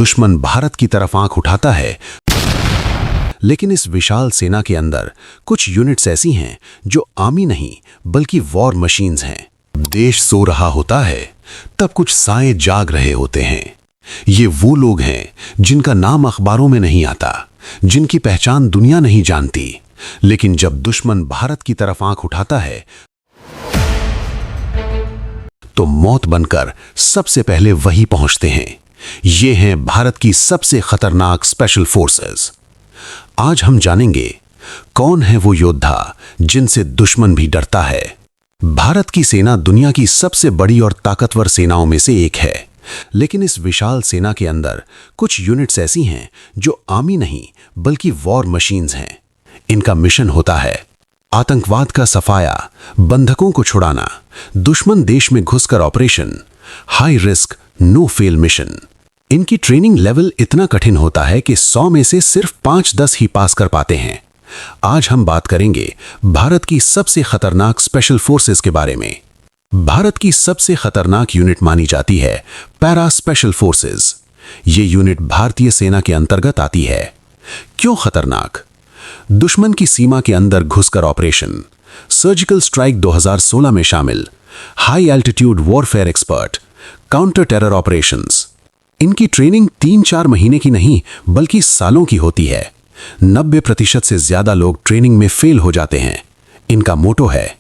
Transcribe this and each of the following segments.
दुश्मन भारत की तरफ आंख उठाता है, लेकिन इस विशाल सेना के अंदर कुछ यूनिट्स ऐसी हैं जो आर्मी नहीं बल्कि वॉर मशीन्स हैं। देश सो रहा होता है तब कुछ साए जाग रहे होते हैं। ये वो लोग हैं जिनका नाम अखबारों में नहीं आता, जिनकी पहचान दुनिया नहीं जानती, लेकिन जब दुश्मन भारत की तरफ आंख उठाता है तो मौत बनकर सबसे पहले वही पहुंचते हैं। ये हैं भारत की सबसे खतरनाक स्पेशल फोर्सेस। आज हम जानेंगे कौन है वो योद्धा जिनसे दुश्मन भी डरता है। भारत की सेना दुनिया की सबसे बड़ी और ताकतवर सेनाओं में से एक है, लेकिन इस विशाल सेना के अंदर कुछ यूनिट्स ऐसी हैं जो आर्मी नहीं बल्कि वॉर मशीन्स हैं। इनका मिशन होता है आतंकवाद का सफाया, बंधकों को छुड़ाना, दुश्मन देश में घुसकर operation, high risk no fail mission. इनकी ट्रेनिंग लेवल इतना कठिन होता है कि 100 में से सिर्फ 5-10 ही पास कर पाते हैं। आज हम बात करेंगे भारत की सबसे खतरनाक स्पेशल फोर्सेस के बारे में। भारत की सबसे खतरनाक यूनिट मानी जाती है पैरा स्पेशल फोर्सेस। ये यूनिट भारतीय सेना के अंतर्गत आती है। क्यों खतरनाक? दुश्मन की सीमा के अंदर घुसकर ऑपरेशन, सर्जिकल स्ट्राइक 2016 में शामिल, high altitude warfare expert, counter terror operations. इनकी ट्रेनिंग 3-4 महीने की नहीं बल्कि सालों की होती है। 90% से ज्यादा लोग ट्रेनिंग में फेल हो जाते हैं। इनका मोटो है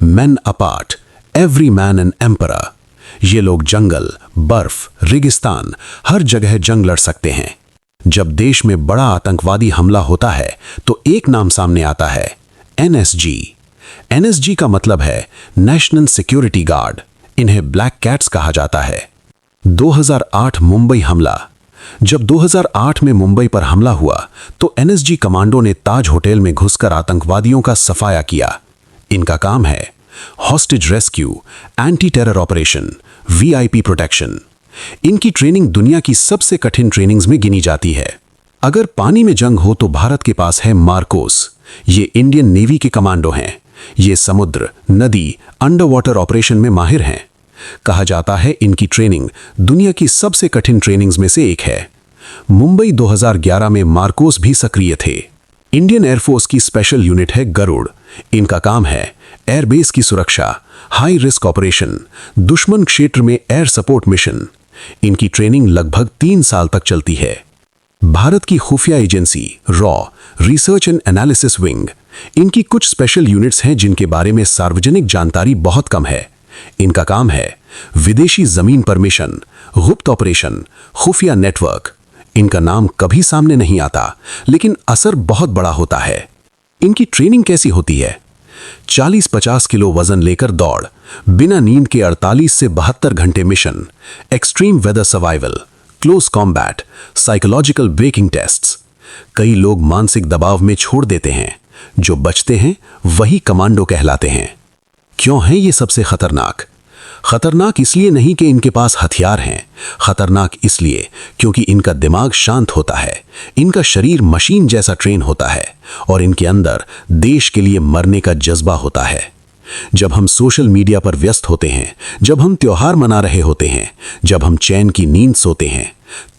man apart, every man an emperor. ये लोग जंगल, बर्फ, रेगिस्तान, हर जगह जंग लड़ सकते हैं। जब देश में बड़ा आतंकवादी हमला होता है तो एक नाम सामने आता है, एनएसजी। एनएसजी का मतलब है नेशनल सिक्योरिटी गार्ड। इन्हें ब्लैक कैट्स कहा जाता है। 2008 मुंबई हमला। जब 2008 में मुंबई पर हमला हुआ तो एनएसजी कमांडो ने ताज होटल में घुसकर आतंकवादियों का सफाया किया। इनका काम है hostage rescue, anti terror operation, VIP protection. इनकी ट्रेनिंग दुनिया की सबसे कठिन ट्रेनिंग्स में गिनी जाती है। अगर पानी में जंग हो तो भारत के पास है मार्कोस। ये इंडियन नेवी के कमांडो हैं। ये समुद्र, नदी, अंडर वाटर ऑपरेशन में माहिर हैं। कहा जाता है इनकी ट्रेनिंग दुनिया की सबसे कठिन ट्रेनिंग्स में से एक है। मुंबई 2011 में मार्कोस भी सक्रिय थे। इंडियन एयरफोर्स की स्पेशल यूनिट है गरुड़। इनका काम है एयरबेस की सुरक्षा, हाई रिस्क ऑपरेशन, दुश्मन क्षेत्र में एयर सपोर्ट मिशन। इनकी ट्रेनिंग लगभग 3 साल तक चलती है। भारत की खुफिया agency raw, research and analysis wing. इनकी कुछ स्पेशल यूनिट्स हैं जिनके बारे में सार्वजनिक जानकारी बहुत कम है। इनका काम है विदेशी जमीन पर मिशन, गुप्त ऑपरेशन, खुफिया नेटवर्क। इनका नाम कभी सामने नहीं आता, लेकिन असर बहुत बड़ा होता है। इनकी ट्रेनिंग कैसी होती है? 40-50 किलो वजन लेकर दौड़, बिना नींद के 48 से 72 घंटे mission, extreme weather survival, close combat, psychological breaking tests. कई लोग मानसिक दबाव में छोड़ देते हैं। जो बचते हैं वही कमांडो कहलाते हैं। क्यों है ये सबसे खतरनाक? खतरनाक इसलिए नहीं कि इनके पास हथियार हैं, खतरनाक इसलिए क्योंकि इनका दिमाग शांत होता है, इनका शरीर मशीन जैसा ट्रेन होता है और इनके अंदर देश के लिए मरने का जज्बा होता है। जब हम सोशल मीडिया पर व्यस्त होते हैं, जब हम त्योहार मना रहे होते हैं, जब हम चैन की नींद सोते हैं,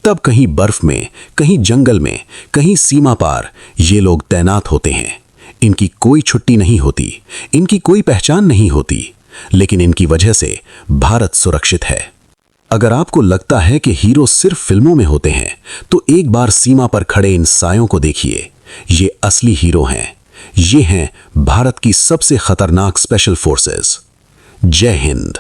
तब कहीं बर्फ में, कहीं जंगल में, कहीं सीमा पार ये लोग तैनात होते हैं। इनकी कोई छुट्टी नहीं होती, इनकी कोई पहचान नहीं होती, लेकिन इनकी वजह से भारत सुरक्षित है। अगर आपको लगता है कि हीरो सिर्फ फिल्मों में होते हैं तो एक बार सीमा पर खड़े इन सायों को देखिए। ये असली हीरो हैं। ये हैं भारत की सबसे खतरनाक स्पेशल फोर्सेस। जय हिंद।